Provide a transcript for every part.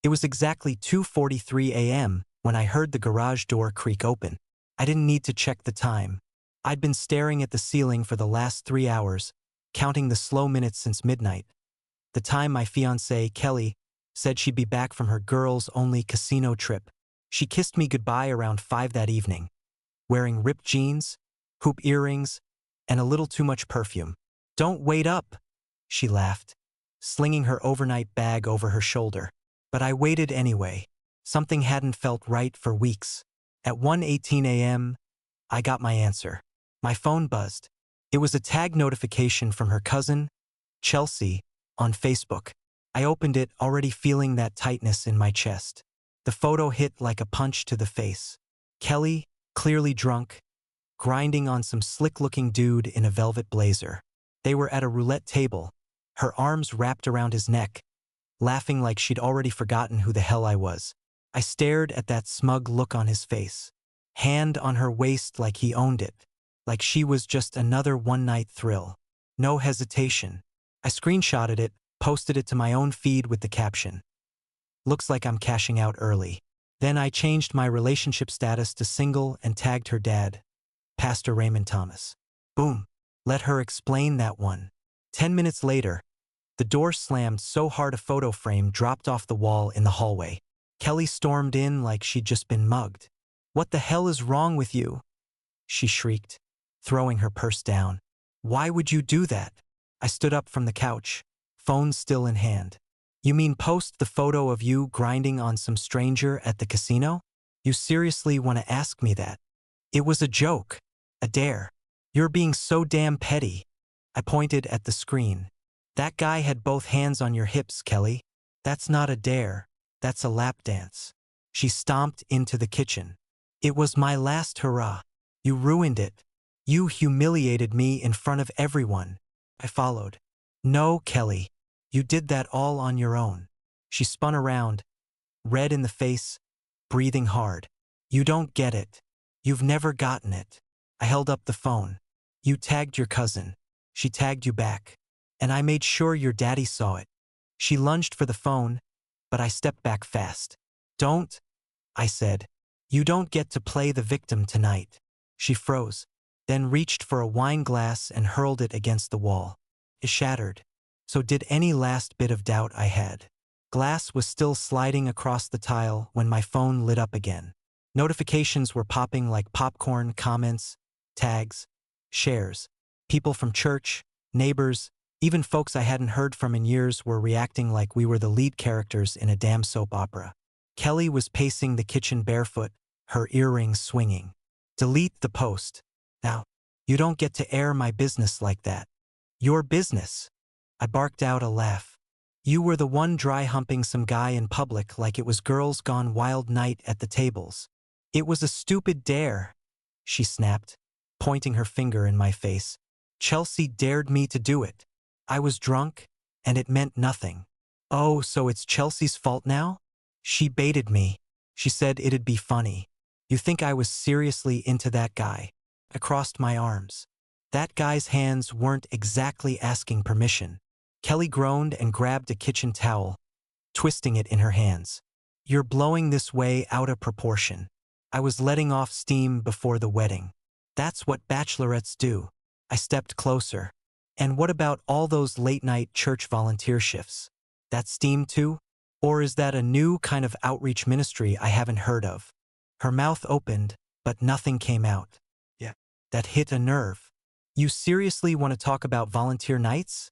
It was exactly 2:43 a.m. when I heard the garage door creak open. I didn't need to check the time. I'd been staring at the ceiling for the last 3 hours, counting the slow minutes since midnight. The time my fiancée, Kelly, said she'd be back from her girls-only casino trip. She kissed me goodbye around 5 that evening, wearing ripped jeans, hoop earrings, and a little too much perfume. "Don't wait up," she laughed, slinging her overnight bag over her shoulder. But I waited anyway. Something hadn't felt right for weeks. At 1:18 a.m., I got my answer. My phone buzzed. It was a tag notification from her cousin, Chelsea, on Facebook. I opened it, already feeling that tightness in my chest. The photo hit like a punch to the face. Kelly, clearly drunk, grinding on some slick-looking dude in a velvet blazer. They were at a roulette table, her arms wrapped around his neck, laughing like she'd already forgotten who the hell I was. I stared at that smug look on his face, hand on her waist like he owned it, like she was just another one-night thrill. No hesitation. I screenshotted it, posted it to my own feed with the caption, "Looks like I'm cashing out early." Then I changed my relationship status to single and tagged her dad, Pastor Raymond Thomas. Boom. Let her explain that one. 10 minutes later, the door slammed so hard a photo frame dropped off the wall in the hallway. Kelly stormed in like she'd just been mugged. "What the hell is wrong with you?" she shrieked, throwing her purse down. "Why would you do that?" I stood up from the couch, phone still in hand. "You mean post the photo of you grinding on some stranger at the casino? You seriously want to ask me that? It was a joke, a dare. You're being so damn petty." I pointed at the screen. "That guy had both hands on your hips, Kelly. That's not a dare. That's a lap dance." She stomped into the kitchen. "It was my last hurrah. You ruined it. You humiliated me in front of everyone." I followed. "No, Kelly. You did that all on your own." She spun around, red in the face, breathing hard. "You don't get it. You've never gotten it." I held up the phone. "You tagged your cousin. She tagged you back. And I made sure your daddy saw it." She lunged for the phone, but I stepped back fast. "Don't," I said. "You don't get to play the victim tonight." She froze, then reached for a wine glass and hurled it against the wall. It shattered. So did any last bit of doubt I had. Glass was still sliding across the tile when my phone lit up again. Notifications were popping like popcorn, comments, tags, shares. People from church, neighbors, even folks I hadn't heard from in years were reacting like we were the lead characters in a damn soap opera. Kelly was pacing the kitchen barefoot, her earrings swinging. "Delete the post. Now, you don't get to air my business like that." "Your business?" I barked out a laugh. "You were the one dry humping some guy in public like it was girls gone wild night at the tables." "It was a stupid dare," she snapped, pointing her finger in my face. "Chelsea dared me to do it. I was drunk, and it meant nothing." "Oh, so it's Chelsea's fault now?" "She baited me. She said it'd be funny." "You think I was seriously into that guy?" I crossed my arms. That guy's hands weren't exactly asking permission. Kelly groaned and grabbed a kitchen towel, twisting it in her hands. "You're blowing this way out of proportion. I was letting off steam before the wedding. That's what bachelorettes do." I stepped closer. "And what about all those late-night church volunteer shifts? That steam too? Or is that a new kind of outreach ministry I haven't heard of?" Her mouth opened, but nothing came out. "Yeah, that hit a nerve. You seriously want to talk about volunteer nights?"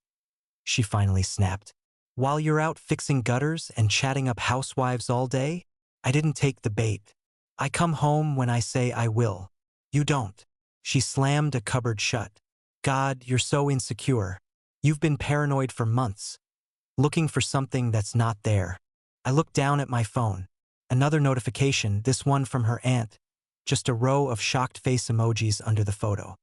she finally snapped. "While you're out fixing gutters and chatting up housewives all day?" I didn't take the bait. "I come home when I say I will. You don't." She slammed a cupboard shut. "God, you're so insecure. You've been paranoid for months, looking for something that's not there." I looked down at my phone. Another notification, this one from her aunt, just a row of shocked face emojis under the photo.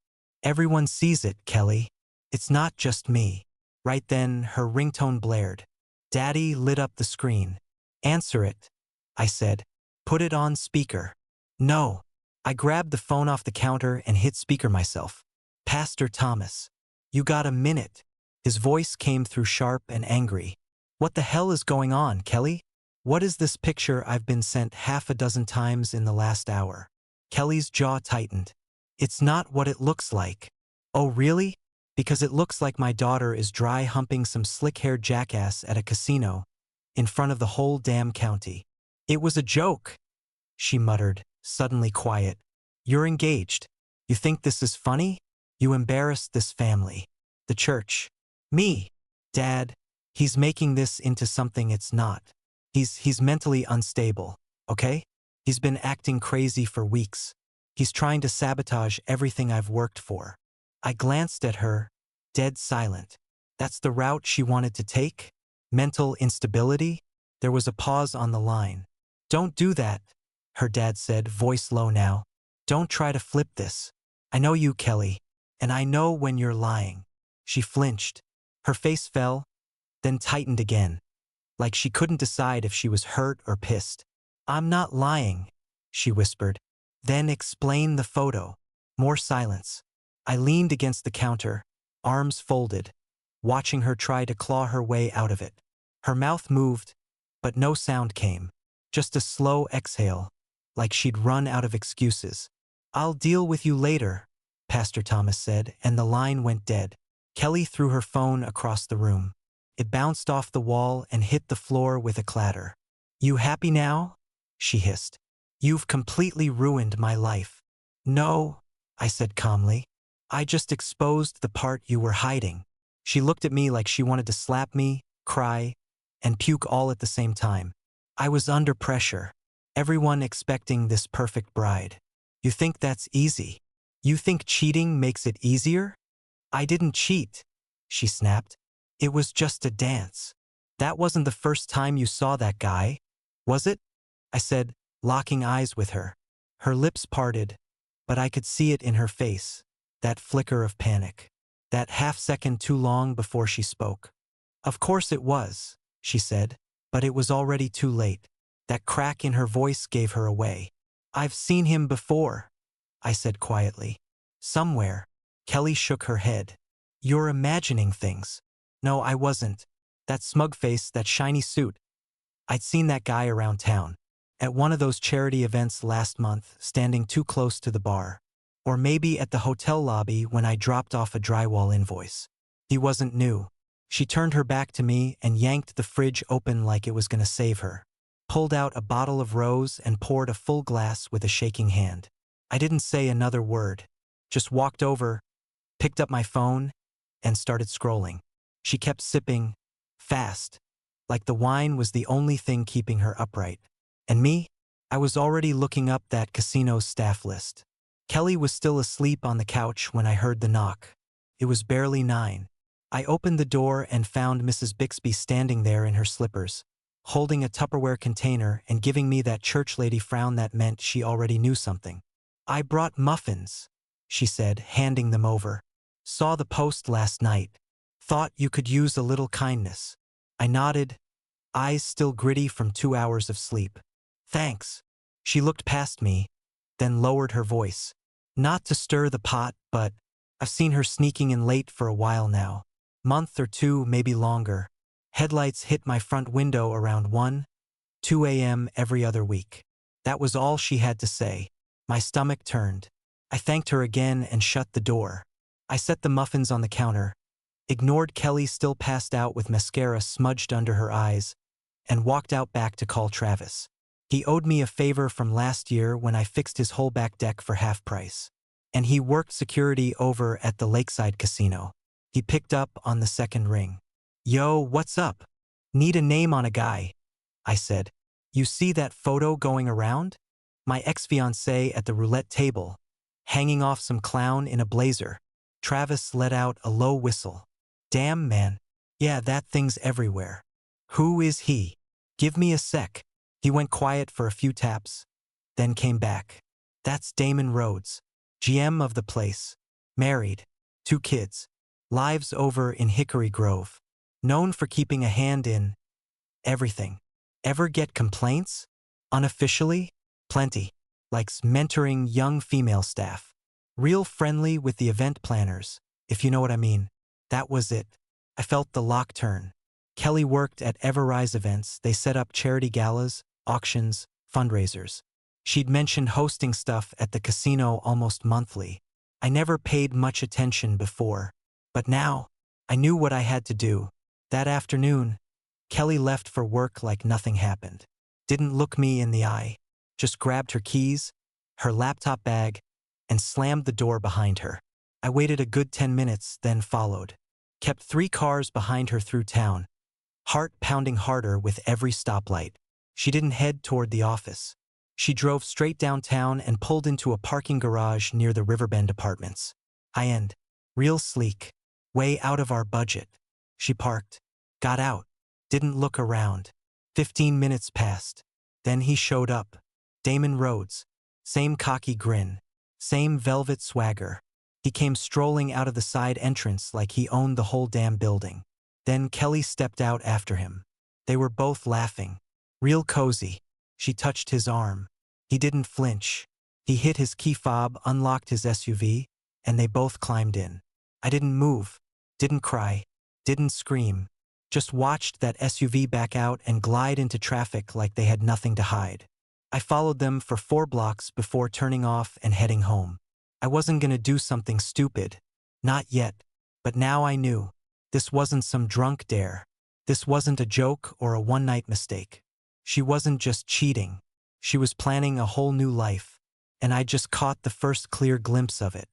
"Everyone sees it, Kelly. It's not just me." Right then, her ringtone blared. Daddy lit up the screen. "Answer it," I said. "Put it on speaker." "No." I grabbed the phone off the counter and hit speaker myself. "Pastor Thomas. You got a minute?" His voice came through sharp and angry. "What the hell is going on, Kelly?" What is this picture I've been sent half a dozen times in the last hour? Kelly's jaw tightened. It's not what it looks like. Oh really? Because it looks like my daughter is dry humping some slick-haired jackass at a casino in front of the whole damn county. It was a joke, she muttered, suddenly quiet. You're engaged. You think this is funny? You embarrassed this family. The church. Me. Dad. He's making this into something it's not. He's mentally unstable, okay? He's been acting crazy for weeks. He's trying to sabotage everything I've worked for. I glanced at her, dead silent. That's the route she wanted to take? Mental instability? There was a pause on the line. Don't do that, her dad said, voice low now. Don't try to flip this. I know you, Kelly, and I know when you're lying. She flinched. Her face fell, then tightened again, like she couldn't decide if she was hurt or pissed. I'm not lying, she whispered. Then explain the photo. More silence. I leaned against the counter, arms folded, watching her try to claw her way out of it. Her mouth moved, but no sound came. Just a slow exhale, like she'd run out of excuses. I'll deal with you later, Pastor Thomas said, and the line went dead. Kelly threw her phone across the room. It bounced off the wall and hit the floor with a clatter. You happy now? She hissed. You've completely ruined my life. No, I said calmly. I just exposed the part you were hiding. She looked at me like she wanted to slap me, cry, and puke all at the same time. I was under pressure. Everyone expecting this perfect bride. You think that's easy? You think cheating makes it easier? I didn't cheat, she snapped. It was just a dance. That wasn't the first time you saw that guy, was it? I said, locking eyes with her. Her lips parted, but I could see it in her face, that flicker of panic, that half-second too long before she spoke. Of course it was, she said, but it was already too late. That crack in her voice gave her away. I've seen him before, I said quietly. Somewhere. Kelly shook her head. You're imagining things. No, I wasn't. That smug face, that shiny suit. I'd seen that guy around town. At one of those charity events last month, standing too close to the bar. Or maybe at the hotel lobby when I dropped off a drywall invoice. He wasn't new. She turned her back to me and yanked the fridge open like it was gonna save her. Pulled out a bottle of rose and poured a full glass with a shaking hand. I didn't say another word. Just walked over, picked up my phone, and started scrolling. She kept sipping, fast, like the wine was the only thing keeping her upright. And me? I was already looking up that casino's staff list. Kelly was still asleep on the couch when I heard the knock. It was barely 9. I opened the door and found Mrs. Bixby standing there in her slippers, holding a Tupperware container and giving me that church lady frown that meant she already knew something. I brought muffins, she said, handing them over. Saw the post last night. Thought you could use a little kindness. I nodded, eyes still gritty from 2 hours of sleep. Thanks. She looked past me, then lowered her voice. Not to stir the pot, but I've seen her sneaking in late for a while now. Month or two, maybe longer. Headlights hit my front window around 1, 2 a.m. every other week. That was all she had to say. My stomach turned. I thanked her again and shut the door. I set the muffins on the counter, ignored Kelly still passed out with mascara smudged under her eyes, and walked out back to call Travis. He owed me a favor from last year when I fixed his whole back deck for half price. And he worked security over at the Lakeside Casino. He picked up on the second ring. Yo, what's up? Need a name on a guy, I said. You see that photo going around? My ex-fiancée at the roulette table, hanging off some clown in a blazer. Travis let out a low whistle. Damn, man. Yeah, that thing's everywhere. Who is he? Give me a sec. He went quiet for a few taps, then came back. That's Damon Rhodes, GM of the place. Married. 2 kids. Lives over in Hickory Grove. Known for keeping a hand in everything. Ever get complaints? Unofficially? Plenty. Likes mentoring young female staff. Real friendly with the event planners, if you know what I mean. That was it. I felt the lock turn. Kelly worked at Everrise events. They set up charity galas, auctions, fundraisers. She'd mentioned hosting stuff at the casino almost monthly. I never paid much attention before, but now, I knew what I had to do. That afternoon, Kelly left for work like nothing happened. Didn't look me in the eye, just grabbed her keys, her laptop bag, and slammed the door behind her. I waited a good 10 minutes, then followed. Kept 3 cars behind her through town, heart pounding harder with every stoplight. She didn't head toward the office. She drove straight downtown and pulled into a parking garage near the Riverbend Apartments. High-end, real sleek, way out of our budget. She parked, got out, didn't look around. 15 minutes passed. Then he showed up. Damon Rhodes. Same cocky grin. Same velvet swagger. He came strolling out of the side entrance like he owned the whole damn building. Then Kelly stepped out after him. They were both laughing. Real cozy. She touched his arm. He didn't flinch. He hit his key fob, unlocked his SUV, and they both climbed in. I didn't move, didn't cry, didn't scream. Just watched that SUV back out and glide into traffic like they had nothing to hide. I followed them for 4 blocks before turning off and heading home. I wasn't gonna do something stupid. Not yet. But now I knew. This wasn't some drunk dare. This wasn't a joke or a one-night mistake. She wasn't just cheating. She was planning a whole new life. And I just caught the first clear glimpse of it.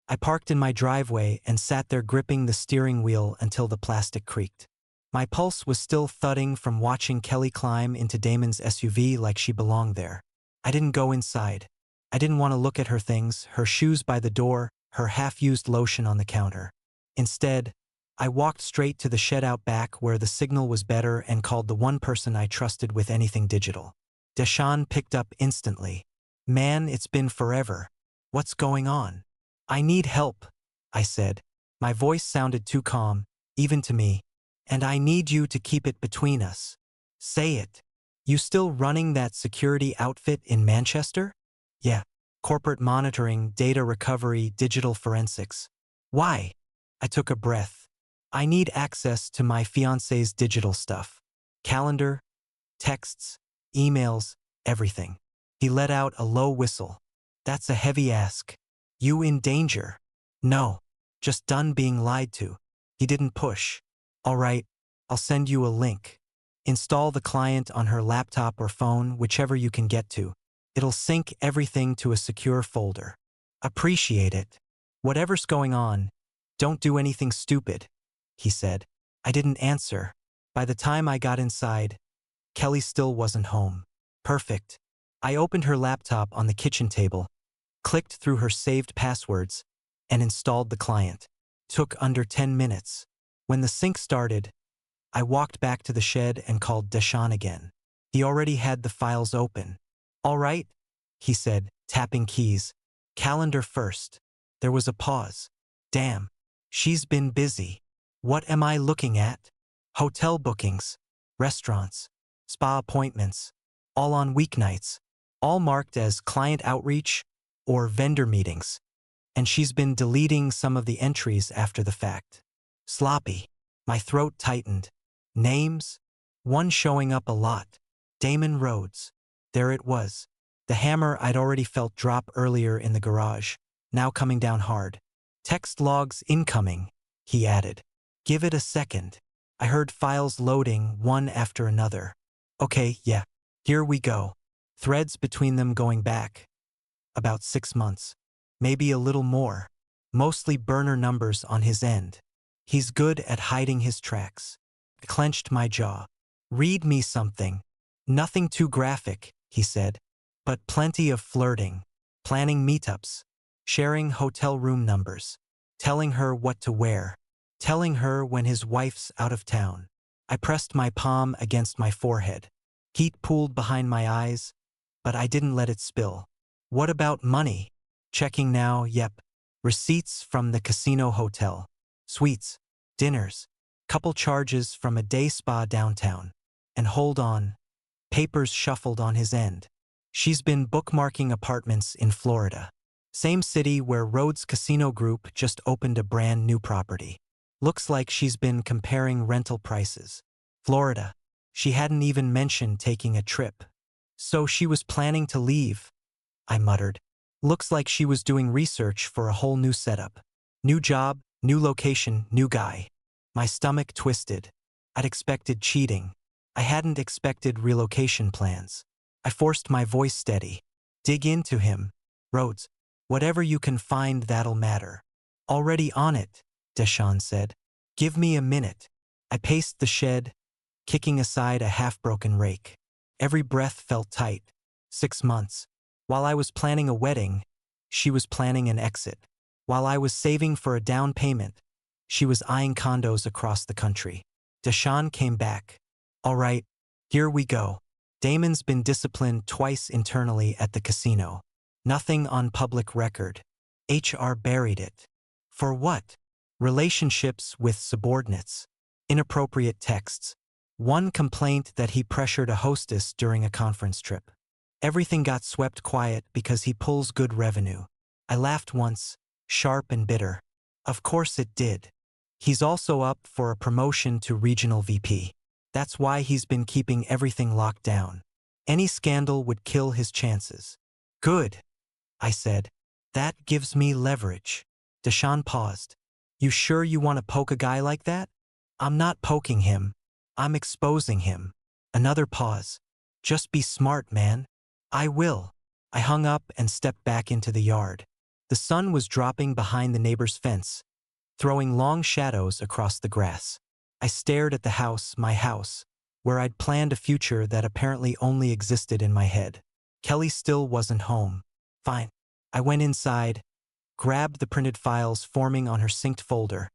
I parked in my driveway and sat there gripping the steering wheel until the plastic creaked. My pulse was still thudding from watching Kelly climb into Damon's SUV like she belonged there. I didn't go inside. I didn't want to look at her things, her shoes by the door, her half-used lotion on the counter. Instead, I walked straight to the shed out back where the signal was better and called the one person I trusted with anything digital. Deshawn picked up instantly. "Man, it's been forever. What's going on?" "I need help," I said. My voice sounded too calm, even to me. "And I need you to keep it between us." "Say it. You still running that security outfit in Manchester?" "Yeah. Corporate monitoring, data recovery, digital forensics." "Why?" I took a breath. "I need access to my fiancé's digital stuff. Calendar, texts, emails, everything." He let out a low whistle. "That's a heavy ask. You in danger?" "No. Just done being lied to." He didn't push. "All right, I'll send you a link. Install the client on her laptop or phone, whichever you can get to. It'll sync everything to a secure folder." "Appreciate it. Whatever's going on, don't do anything stupid," he said. I didn't answer. By the time I got inside, Kelly still wasn't home. Perfect. I opened her laptop on the kitchen table, clicked through her saved passwords, and installed the client. Took under 10 minutes. When the sync started, I walked back to the shed and called Deshawn again. He already had the files open. "All right," he said, tapping keys. "Calendar first." There was a pause. "Damn. She's been busy. What am I looking at?" "Hotel bookings, restaurants, spa appointments, all on weeknights, all marked as client outreach or vendor meetings. And she's been deleting some of the entries after the fact." Sloppy. My throat tightened. Names? One showing up a lot. Damon Rhodes. There it was. The hammer I'd already felt drop earlier in the garage, now coming down hard. "Text logs incoming," he added. "Give it a second." I heard files loading one after another. "Okay, yeah. Here we go." Threads between them going back about 6 months. Maybe a little more. Mostly burner numbers on his end. He's good at hiding his tracks. I clenched my jaw. "Read me something. Nothing too graphic," he said. "But plenty of flirting. Planning meetups. Sharing hotel room numbers. Telling her what to wear. Telling her when his wife's out of town." I pressed my palm against my forehead. Heat pooled behind my eyes, but I didn't let it spill. "What about money?" Checking now, yep. Receipts from the casino hotel. Suites. Dinners. Couple charges from a day spa downtown. And hold on. Papers shuffled on his end. She's been bookmarking apartments in Florida. Same city where Rhodes Casino Group just opened a brand new property. Looks like she's been comparing rental prices. Florida. She hadn't even mentioned taking a trip. So she was planning to leave, I muttered. Looks like she was doing research for a whole new setup. New job, new location, new guy. My stomach twisted. I'd expected cheating. I hadn't expected relocation plans. I forced my voice steady. Dig into him. Rhodes. Whatever you can find that'll matter. Already on it, Deshawn said. Give me a minute. I paced the shed, kicking aside a half-broken rake. Every breath felt tight. 6 months. While I was planning a wedding, she was planning an exit. While I was saving for a down payment, she was eyeing condos across the country. Deshawn came back. All right, here we go. Damon's been disciplined twice internally at the casino. Nothing on public record. HR buried it. For what? Relationships with subordinates. Inappropriate texts. One complaint that he pressured a hostess during a conference trip. Everything got swept quiet because he pulls good revenue. I laughed once, sharp and bitter. Of course it did. He's also up for a promotion to regional VP. That's why he's been keeping everything locked down. Any scandal would kill his chances. Good, I said. That gives me leverage. Deshawn paused. You sure you want to poke a guy like that? I'm not poking him. I'm exposing him. Another pause. Just be smart, man. I will. I hung up and stepped back into the yard. The sun was dropping behind the neighbor's fence, throwing long shadows across the grass. I stared at the house, my house, where I'd planned a future that apparently only existed in my head. Kelly still wasn't home. Fine. I went inside, grabbed the printed files forming on her synced folder,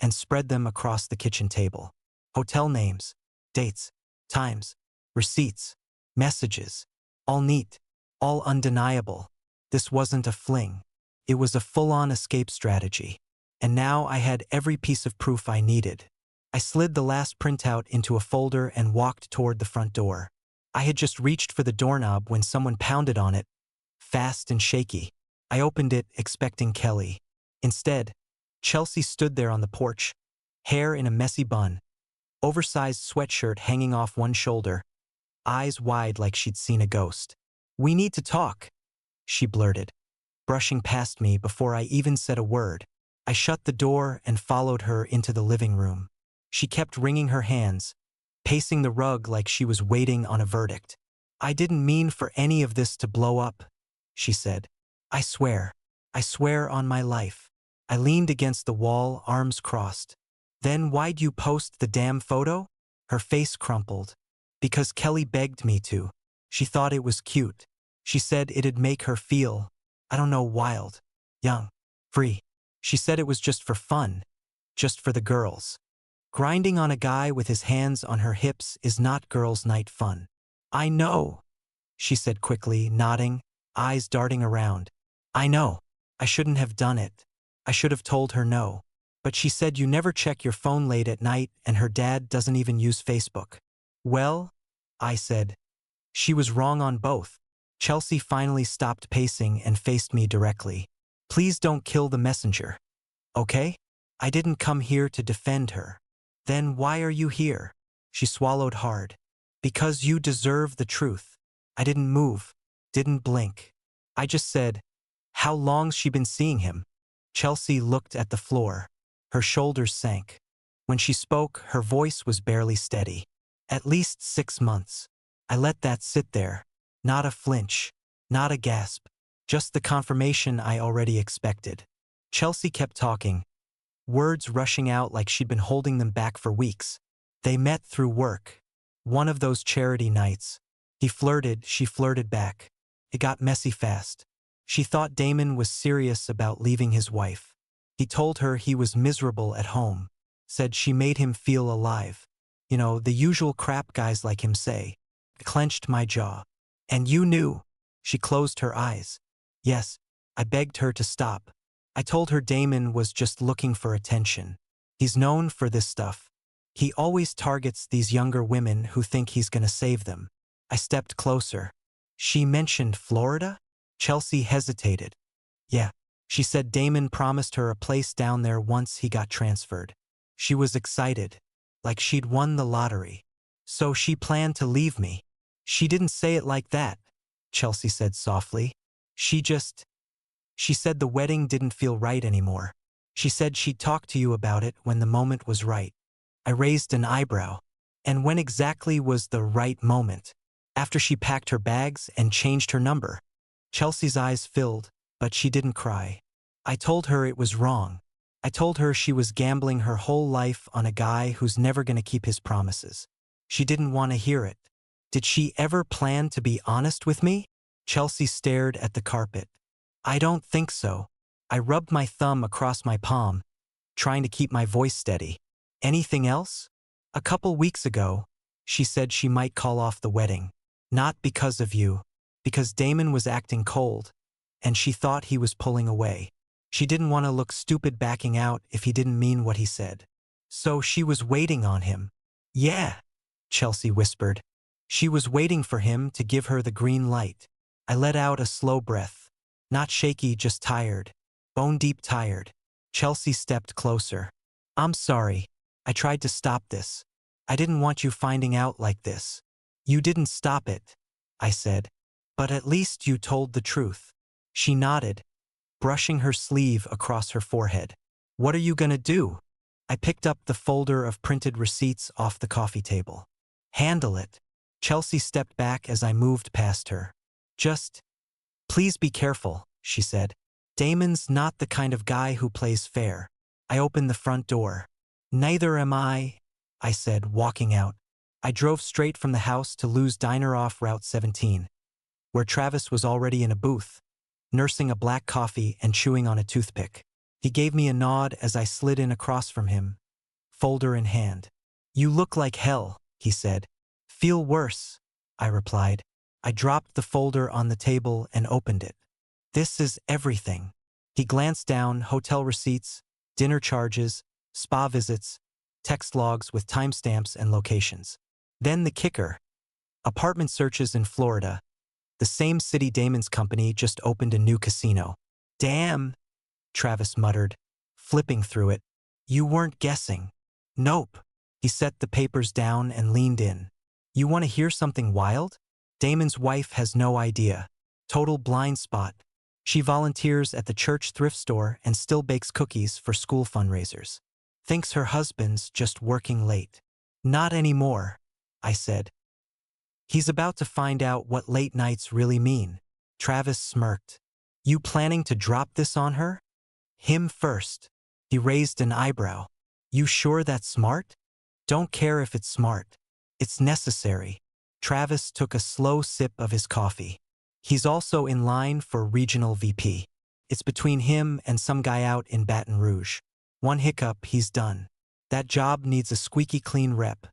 and spread them across the kitchen table. Hotel names, dates, times, receipts, messages. All neat, all undeniable. This wasn't a fling. It was a full-on escape strategy. And now I had every piece of proof I needed. I slid the last printout into a folder and walked toward the front door. I had just reached for the doorknob when someone pounded on it, fast and shaky. I opened it, expecting Kelly. Instead, Chelsea stood there on the porch, hair in a messy bun, oversized sweatshirt hanging off one shoulder, eyes wide like she'd seen a ghost. We need to talk, she blurted, brushing past me before I even said a word. I shut the door and followed her into the living room. She kept wringing her hands, pacing the rug like she was waiting on a verdict. I didn't mean for any of this to blow up, she said. I swear on my life. I leaned against the wall, arms crossed. Then why'd you post the damn photo? Her face crumpled. Because Kelly begged me to. She thought it was cute. She said it'd make her feel, I don't know, wild, young, free. She said it was just for fun, just for the girls. Grinding on a guy with his hands on her hips is not girls' night fun. I know, she said quickly, nodding, eyes darting around. I know. I shouldn't have done it. I should have told her no. But she said you never check your phone late at night and her dad doesn't even use Facebook. Well, I said. She was wrong on both. Chelsea finally stopped pacing and faced me directly. Please don't kill the messenger. Okay? I didn't come here to defend her. Then why are you here? She swallowed hard. Because you deserve the truth. I didn't move. Didn't blink. I just said, how long's she been seeing him? Chelsea looked at the floor. Her shoulders sank. When she spoke, her voice was barely steady. At least 6 months. I let that sit there. Not a flinch. Not a gasp. Just the confirmation I already expected. Chelsea kept talking, words rushing out like she'd been holding them back for weeks. They met through work. One of those charity nights. He flirted, she flirted back. It got messy fast. She thought Damon was serious about leaving his wife. He told her he was miserable at home. Said she made him feel alive. You know, the usual crap guys like him say. I clenched my jaw. And you knew. She closed her eyes. Yes, I begged her to stop. I told her Damon was just looking for attention. He's known for this stuff. He always targets these younger women who think he's gonna save them. I stepped closer. She mentioned Florida? Chelsea hesitated. Yeah, she said Damon promised her a place down there once he got transferred. She was excited, like she'd won the lottery. So she planned to leave me. She didn't say it like that, Chelsea said softly. She said the wedding didn't feel right anymore. She said she'd talk to you about it when the moment was right. I raised an eyebrow. And when exactly was the right moment? After she packed her bags and changed her number. Chelsea's eyes filled, but she didn't cry. I told her it was wrong. I told her she was gambling her whole life on a guy who's never gonna keep his promises. She didn't want to hear it. Did she ever plan to be honest with me? Chelsea stared at the carpet. I don't think so. I rubbed my thumb across my palm, trying to keep my voice steady. Anything else? A couple weeks ago, she said she might call off the wedding. Not because of you, because Damon was acting cold, and she thought he was pulling away. She didn't want to look stupid backing out if he didn't mean what he said. So she was waiting on him. Yeah, Chelsea whispered. She was waiting for him to give her the green light. I let out a slow breath. Not shaky, just tired. Bone-deep tired. Chelsea stepped closer. I'm sorry. I tried to stop this. I didn't want you finding out like this. You didn't stop it, I said. But at least you told the truth. She nodded, brushing her sleeve across her forehead. What are you gonna do? I picked up the folder of printed receipts off the coffee table. Handle it. Chelsea stepped back as I moved past her. Please be careful, she said. Damon's not the kind of guy who plays fair. I opened the front door. Neither am I said, walking out. I drove straight from the house to Lou's Diner off Route 17, where Travis was already in a booth, nursing a black coffee and chewing on a toothpick. He gave me a nod as I slid in across from him, folder in hand. You look like hell, he said. Feel worse, I replied. I dropped the folder on the table and opened it. This is everything. He glanced down: hotel receipts, dinner charges, spa visits, text logs with timestamps and locations. Then the kicker. Apartment searches in Florida. The same city Damon's company just opened a new casino. Damn, Travis muttered, flipping through it. You weren't guessing. Nope. He set the papers down and leaned in. You want to hear something wild? Damon's wife has no idea. Total blind spot. She volunteers at the church thrift store and still bakes cookies for school fundraisers. Thinks her husband's just working late. Not anymore, I said. He's about to find out what late nights really mean. Travis smirked. You planning to drop this on her? Him first. He raised an eyebrow. You sure that's smart? Don't care if it's smart. It's necessary. Travis took a slow sip of his coffee. He's also in line for regional VP. It's between him and some guy out in Baton Rouge. One hiccup, he's done. That job needs a squeaky clean rep.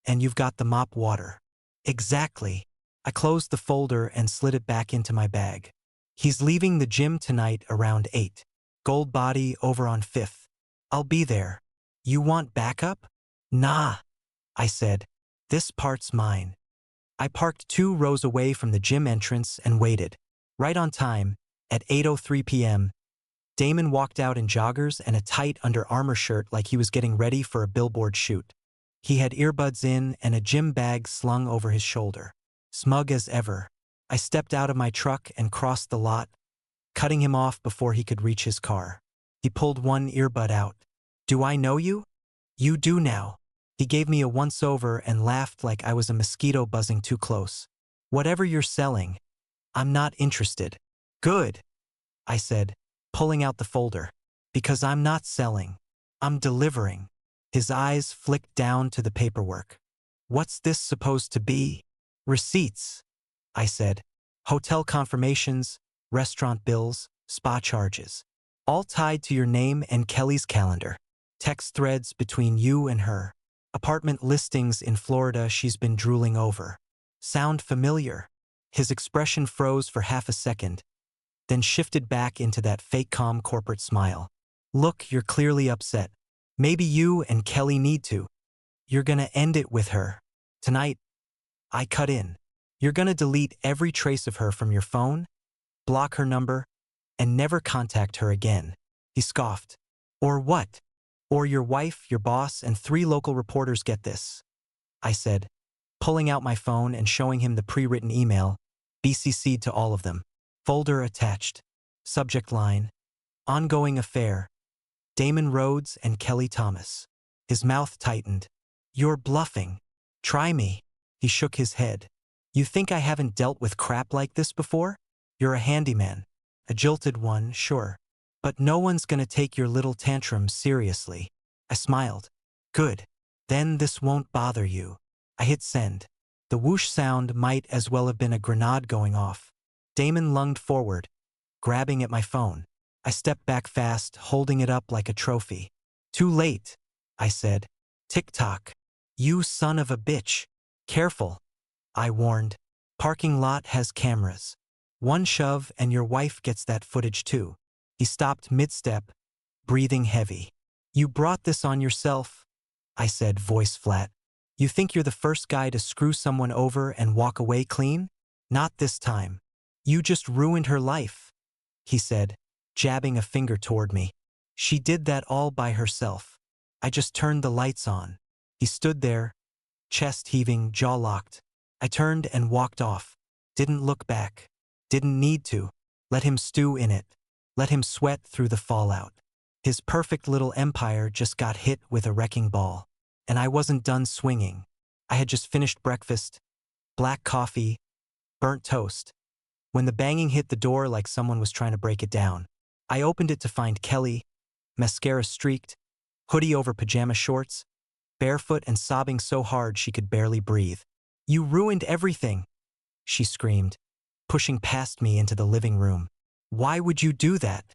And you've got the mop water. Exactly. I closed the folder and slid it back into my bag. He's leaving the gym tonight around 8. Gold Body over on 5th. I'll be there. You want backup? Nah, I said. This part's mine. I parked 2 rows away from the gym entrance and waited. Right on time, at 8:03 p.m., Damon walked out in joggers and a tight Under Armour shirt like he was getting ready for a billboard shoot. He had earbuds in and a gym bag slung over his shoulder. Smug as ever. I stepped out of my truck and crossed the lot, cutting him off before he could reach his car. He pulled one earbud out. Do I know you? You do now. He gave me a once-over and laughed like I was a mosquito buzzing too close. Whatever you're selling, I'm not interested. Good, I said, pulling out the folder. Because I'm not selling. I'm delivering. His eyes flicked down to the paperwork. What's this supposed to be? Receipts, I said. Hotel confirmations, restaurant bills, spa charges. All tied to your name and Kelly's calendar. Text threads between you and her. Apartment listings in Florida she's been drooling over. Sound familiar? His expression froze for half a second, then shifted back into that fake calm corporate smile. Look, you're clearly upset. Maybe you and Kelly need to. You're gonna end it with her. Tonight, I cut in. You're gonna delete every trace of her from your phone, block her number, and never contact her again. He scoffed. Or what? Or your wife, your boss, and 3 local reporters get this. I said, pulling out my phone and showing him the pre-written email, BCC'd to all of them. Folder attached. Subject line: ongoing affair. Damon Rhodes and Kelly Thomas. His mouth tightened. You're bluffing. Try me. He shook his head. You think I haven't dealt with crap like this before? You're a handyman. A jilted one, sure. But no one's gonna take your little tantrum seriously. I smiled. Good. Then this won't bother you. I hit send. The whoosh sound might as well have been a grenade going off. Damon lunged forward, grabbing at my phone. I stepped back fast, holding it up like a trophy. Too late, I said. Tick-tock. You son of a bitch. Careful, I warned. Parking lot has cameras. One shove and your wife gets that footage too. He stopped mid-step, breathing heavy. You brought this on yourself, I said, voice flat. You think you're the first guy to screw someone over and walk away clean? Not this time. You just ruined her life, he said, jabbing a finger toward me. She did that all by herself. I just turned the lights on. He stood there, chest heaving, jaw locked. I turned and walked off. Didn't look back. Didn't need to. Let him stew in it. Let him sweat through the fallout. His perfect little empire just got hit with a wrecking ball. And I wasn't done swinging. I had just finished breakfast, black coffee, burnt toast, when the banging hit the door like someone was trying to break it down. I opened it to find Kelly, mascara streaked, hoodie over pajama shorts, barefoot and sobbing so hard she could barely breathe. You ruined everything, she screamed, pushing past me into the living room. Why would you do that?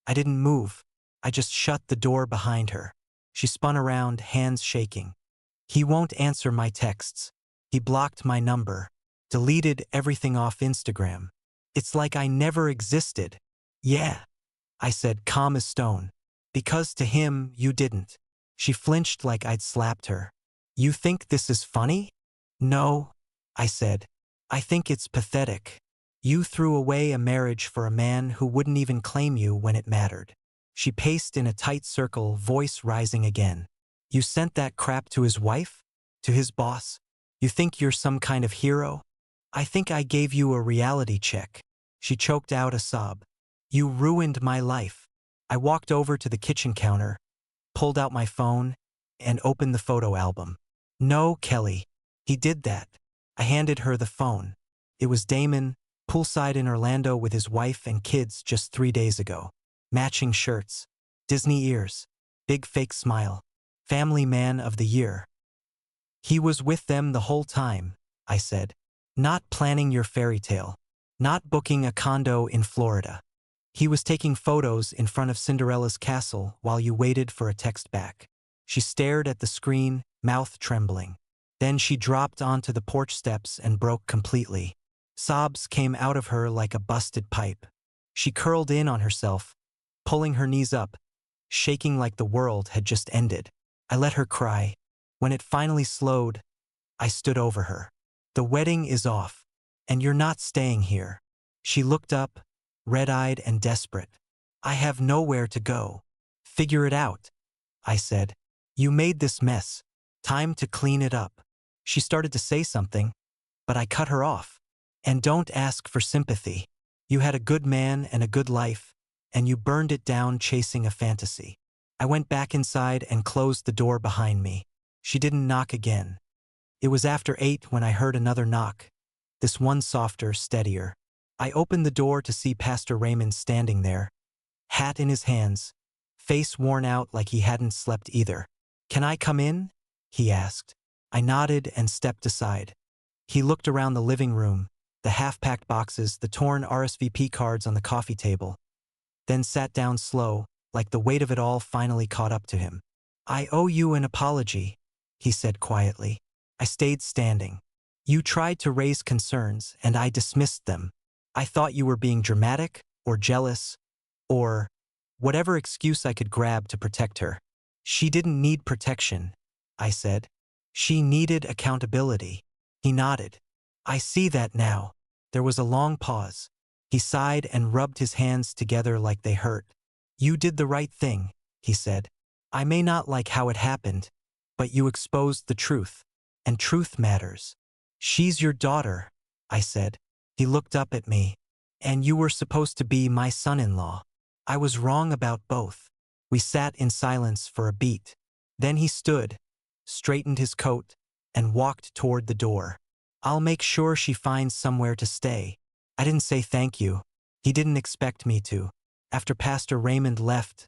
I didn't move. I just shut the door behind her. She spun around, hands shaking. He won't answer my texts. He blocked my number, deleted everything off Instagram. It's like I never existed. Yeah, I said, calm as stone. Because to him, you didn't. She flinched like I'd slapped her. You think this is funny? No, I said. I think it's pathetic. You threw away a marriage for a man who wouldn't even claim you when it mattered. She paced in a tight circle, voice rising again. You sent that crap to his wife? To his boss? You think you're some kind of hero? I think I gave you a reality check. She choked out a sob. You ruined my life. I walked over to the kitchen counter, pulled out my phone, and opened the photo album. No, Kelly. He did that. I handed her the phone. It was Damon, poolside in Orlando with his wife and kids just 3 days ago. Matching shirts, Disney ears, big fake smile, family man of the year. He was with them the whole time, I said. Not planning your fairy tale. Not booking a condo in Florida. He was taking photos in front of Cinderella's castle while you waited for a text back. She stared at the screen, mouth trembling. Then she dropped onto the porch steps and broke completely. Sobs came out of her like a busted pipe. She curled in on herself, pulling her knees up, shaking like the world had just ended. I let her cry. When it finally slowed, I stood over her. The wedding is off, and you're not staying here. She looked up, red-eyed and desperate. I have nowhere to go. Figure it out, I said. You made this mess. Time to clean it up. She started to say something, but I cut her off. And don't ask for sympathy. You had a good man and a good life, and you burned it down chasing a fantasy. I went back inside and closed the door behind me. She didn't knock again. It was after 8 when I heard another knock, this one softer, steadier. I opened the door to see Pastor Raymond standing there, hat in his hands, face worn out like he hadn't slept either. Can I come in? He asked. I nodded and stepped aside. He looked around the living room, the half-packed boxes, the torn RSVP cards on the coffee table, then sat down slow, like the weight of it all finally caught up to him. I owe you an apology, he said quietly. I stayed standing. You tried to raise concerns, and I dismissed them. I thought you were being dramatic, or jealous, or whatever excuse I could grab to protect her. She didn't need protection, I said. She needed accountability. He nodded. I see that now. There was a long pause. He sighed and rubbed his hands together like they hurt. You did the right thing, he said. I may not like how it happened, but you exposed the truth, and truth matters. "She's your daughter," I said. He looked up at me. "And you were supposed to be my son-in-law." I was wrong about both. We sat in silence for a beat. Then he stood, straightened his coat, and walked toward the door. "I'll make sure she finds somewhere to stay." I didn't say thank you. He didn't expect me to. After Pastor Raymond left,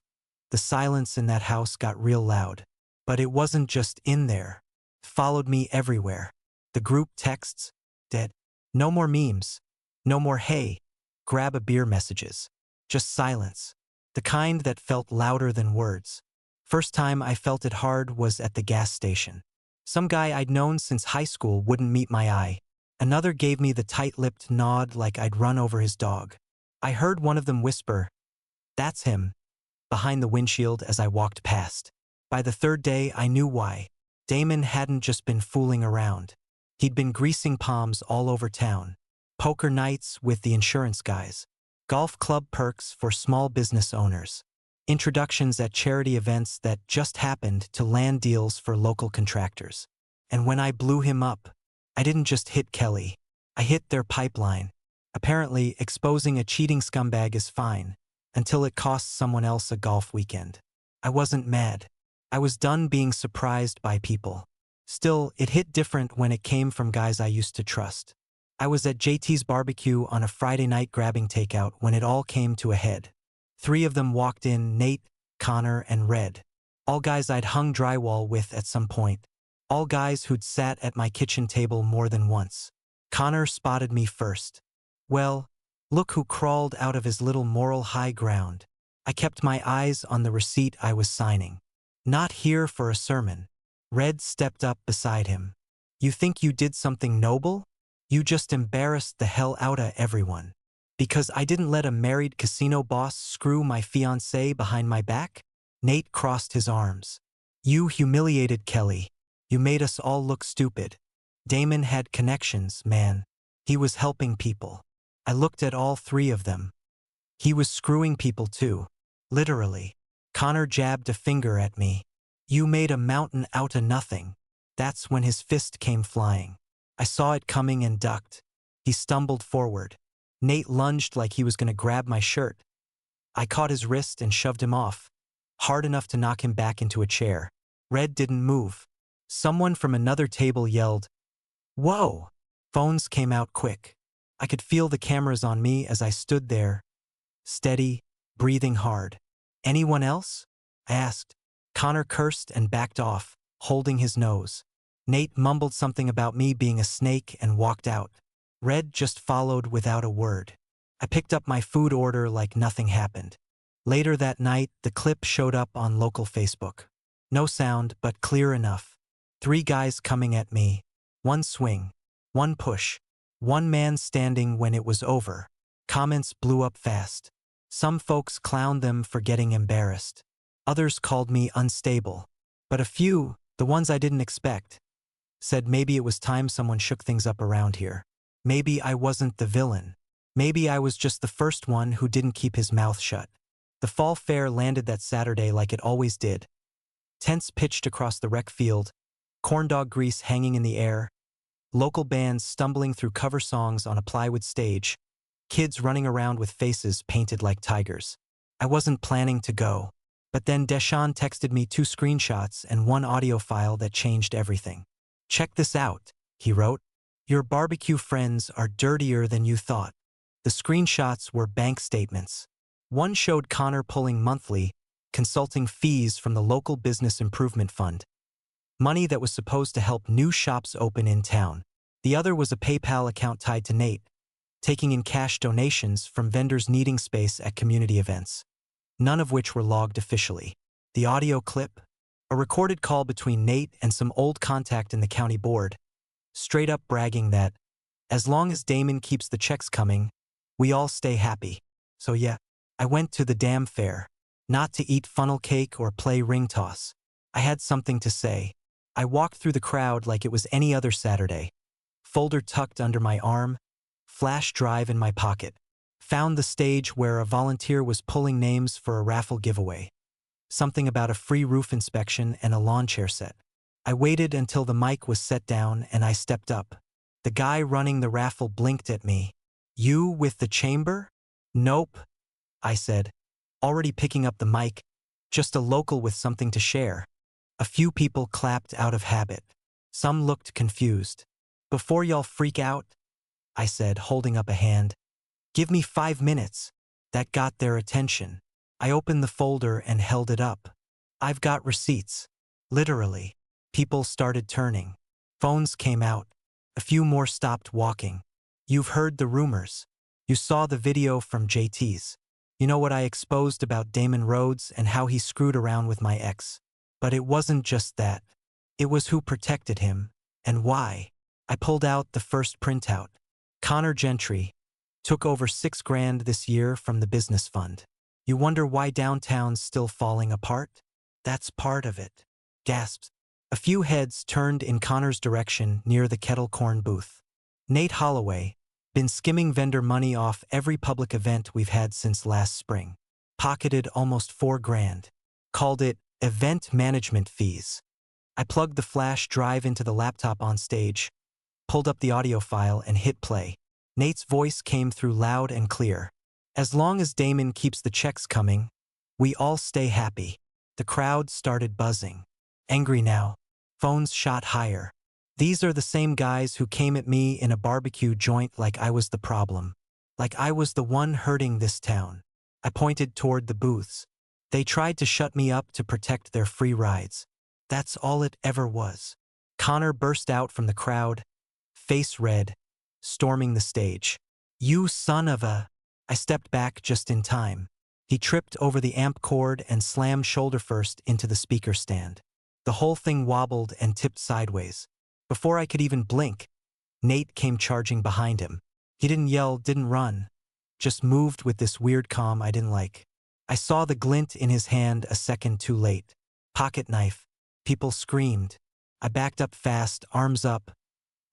the silence in that house got real loud. But it wasn't just in there. It followed me everywhere. The group texts, dead. No more memes. No more "hey, grab a beer" messages. Just silence. The kind that felt louder than words. First time I felt it hard was at the gas station. Some guy I'd known since high school wouldn't meet my eye. Another gave me the tight-lipped nod like I'd run over his dog. I heard one of them whisper, "That's him," behind the windshield as I walked past. By the third day, I knew why. Damon hadn't just been fooling around. He'd been greasing palms all over town. Poker nights with the insurance guys. Golf club perks for small business owners. Introductions at charity events that just happened to land deals for local contractors. And when I blew him up, I didn't just hit Kelly. I hit their pipeline. Apparently, exposing a cheating scumbag is fine, until it costs someone else a golf weekend. I wasn't mad. I was done being surprised by people. Still, it hit different when it came from guys I used to trust. I was at JT's barbecue on a Friday night grabbing takeout when it all came to a head. 3 of them walked in: Nate, Connor, and Red. All guys I'd hung drywall with at some point. All guys who'd sat at my kitchen table more than once. Connor spotted me first. Well, look who crawled out of his little moral high ground. I kept my eyes on the receipt I was signing. Not here for a sermon. Red stepped up beside him. "You think you did something noble? You just embarrassed the hell outta everyone. Because I didn't let a married casino boss screw my fiancée behind my back?" Nate crossed his arms. "You humiliated Kelly. You made us all look stupid." Damon had connections, man. He was helping people. I looked at all 3 of them. He was screwing people too. Literally. Connor jabbed a finger at me. "You made a mountain out of nothing." That's when his fist came flying. I saw it coming and ducked. He stumbled forward. Nate lunged like he was going to grab my shirt. I caught his wrist and shoved him off, hard enough to knock him back into a chair. Red didn't move. Someone from another table yelled, "Whoa!" Phones came out quick. I could feel the cameras on me as I stood there, steady, breathing hard. "Anyone else?" I asked. Connor cursed and backed off, holding his nose. Nate mumbled something about me being a snake and walked out. Red just followed without a word. I picked up my food order like nothing happened. Later that night, the clip showed up on local Facebook. No sound, but clear enough. 3 guys coming at me. 1 swing. 1 push. 1 man standing when it was over. Comments blew up fast. Some folks clowned them for getting embarrassed. Others called me unstable. But a few, the ones I didn't expect, said maybe it was time someone shook things up around here. Maybe I wasn't the villain. Maybe I was just the first one who didn't keep his mouth shut. The fall fair landed that Saturday like it always did. Tents pitched across the rec field, corndog grease hanging in the air, local bands stumbling through cover songs on a plywood stage, kids running around with faces painted like tigers. I wasn't planning to go. But then Deshaun texted me 2 screenshots and 1 audio file that changed everything. "Check this out," he wrote. "Your barbecue friends are dirtier than you thought." The screenshots were bank statements. One showed Connor pulling monthly, consulting fees from the local business improvement fund. Money that was supposed to help new shops open in town. The other was a PayPal account tied to Nate, taking in cash donations from vendors needing space at community events. None of which were logged officially. The audio clip, a recorded call between Nate and some old contact in the county board, straight up bragging that, as long as Damon keeps the checks coming, we all stay happy. So yeah, I went to the damn fair. Not to eat funnel cake or play ring toss. I had something to say. I walked through the crowd like it was any other Saturday. Folder tucked under my arm, flash drive in my pocket. Found the stage where a volunteer was pulling names for a raffle giveaway. Something about a free roof inspection and a lawn chair set. I waited until the mic was set down and I stepped up. The guy running the raffle blinked at me. You with the chamber? Nope, I said, already picking up the mic, just a local with something to share. A few people clapped out of habit. Some looked confused. Before y'all freak out, I said, holding up a hand, give me 5 minutes. That got their attention. I opened the folder and held it up. I've got receipts. Literally. People started turning. Phones came out. A few more stopped walking. You've heard the rumors. You saw the video from JT's. You know what I exposed about Damon Rhodes and how he screwed around with my ex. But it wasn't just that. It was who protected him, and why. I pulled out the first printout. Connor Gentry took over $6,000 this year from the business fund. You wonder why downtown's still falling apart? That's part of it. Gasps. A few heads turned in Connor's direction near the kettle corn booth. Nate Holloway, been skimming vendor money off every public event we've had since last spring. Pocketed almost $4,000. Called it event management fees. I plugged the flash drive into the laptop on stage, pulled up the audio file and hit play. Nate's voice came through loud and clear. As long as Damon keeps the checks coming, we all stay happy. The crowd started buzzing. Angry now. Phones shot higher. These are the same guys who came at me in a barbecue joint like I was the problem. Like I was the one hurting this town. I pointed toward the booths. They tried to shut me up to protect their free rides. That's all it ever was. Connor burst out from the crowd, face red, storming the stage. You son of a... I stepped back just in time. He tripped over the amp cord and slammed shoulder first into the speaker stand. The whole thing wobbled and tipped sideways. Before I could even blink, Nate came charging behind him. He didn't yell, didn't run, just moved with this weird calm I didn't like. I saw the glint in his hand a second too late. Pocket knife. People screamed. I backed up fast, arms up,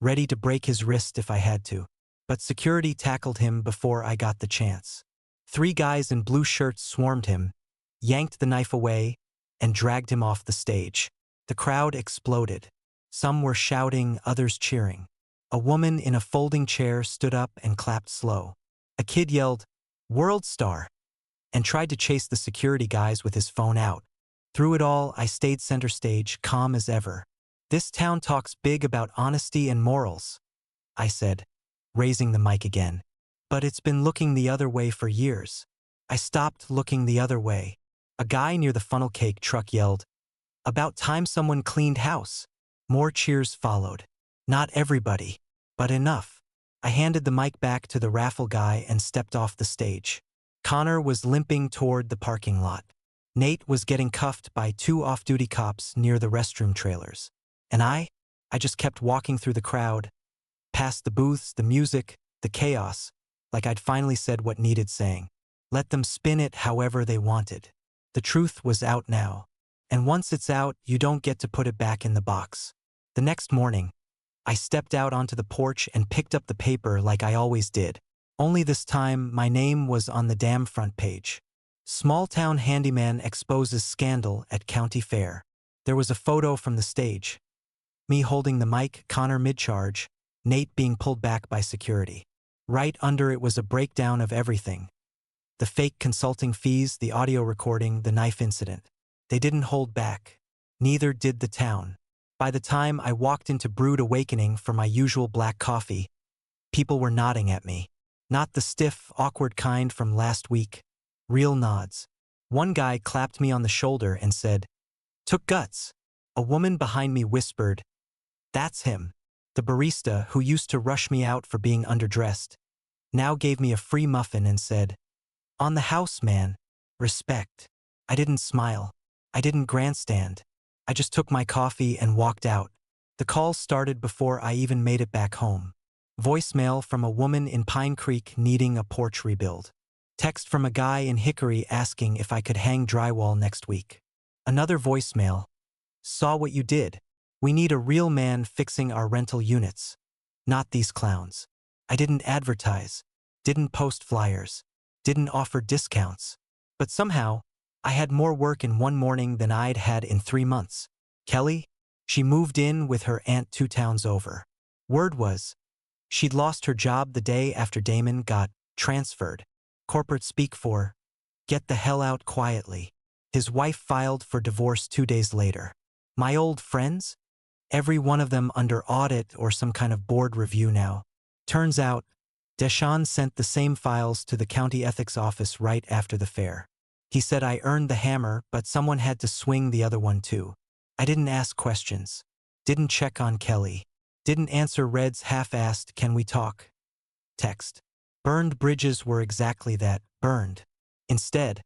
ready to break his wrist if I had to. But security tackled him before I got the chance. 3 guys in blue shirts swarmed him, yanked the knife away, and dragged him off the stage. The crowd exploded. Some were shouting, others cheering. A woman in a folding chair stood up and clapped slow. A kid yelled, "World Star!" and tried to chase the security guys with his phone out. Through it all, I stayed center stage, calm as ever. This town talks big about honesty and morals, I said, raising the mic again. But it's been looking the other way for years. I stopped looking the other way. A guy near the funnel cake truck yelled, "About time someone cleaned house." More cheers followed. Not everybody, but enough. I handed the mic back to the raffle guy and stepped off the stage. Connor was limping toward the parking lot. Nate was getting cuffed by 2 off-duty cops near the restroom trailers. And I just kept walking through the crowd, past the booths, the music, the chaos, like I'd finally said what needed saying. Let them spin it however they wanted. The truth was out now. And once it's out, you don't get to put it back in the box. The next morning, I stepped out onto the porch and picked up the paper like I always did. Only this time, my name was on the damn front page. Small-town handyman exposes scandal at county fair. There was a photo from the stage. Me holding the mic, Connor mid-charge, Nate being pulled back by security. Right under it was a breakdown of everything. The fake consulting fees, the audio recording, the knife incident. They didn't hold back. Neither did the town. By the time I walked into Brewed Awakening for my usual black coffee, people were nodding at me. Not the stiff, awkward kind from last week. Real nods. One guy clapped me on the shoulder and said, "Took guts." A woman behind me whispered, "That's him." The barista, who used to rush me out for being underdressed, now gave me a free muffin and said, "On the house, man. Respect." I didn't smile. I didn't grandstand. I just took my coffee and walked out. The call started before I even made it back home. Voicemail from a woman in Pine Creek needing a porch rebuild. Text from a guy in Hickory asking if I could hang drywall next week. Another voicemail. "Saw what you did. We need a real man fixing our rental units. Not these clowns." I didn't advertise, didn't post flyers, didn't offer discounts. But somehow, I had more work in one morning than I'd had in 3 months. Kelly? She moved in with her aunt 2 towns over. Word was, She'd lost her job the day after Damon got transferred. Corporate speak for, get the hell out quietly. His wife filed for divorce 2 days later. My old friends? Every one of them under audit or some kind of board review now. Turns out, Deshawn sent the same files to the county ethics office right after the fair. He said I earned the hammer, but someone had to swing the other one too. I didn't ask questions. Didn't check on Kelly. Didn't answer Red's half-assed "can we talk" text. Burned bridges were exactly that, burned. Instead,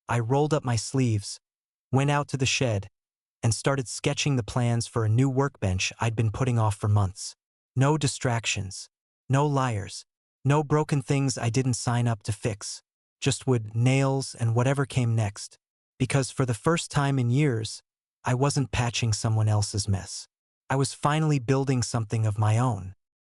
I rolled up my sleeves, went out to the shed, and started sketching the plans for a new workbench I'd been putting off for months. No distractions. No liars. No broken things I didn't sign up to fix. Just wood, nails, and whatever came next. Because for the first time in years, I wasn't patching someone else's mess. I was finally building something of my own.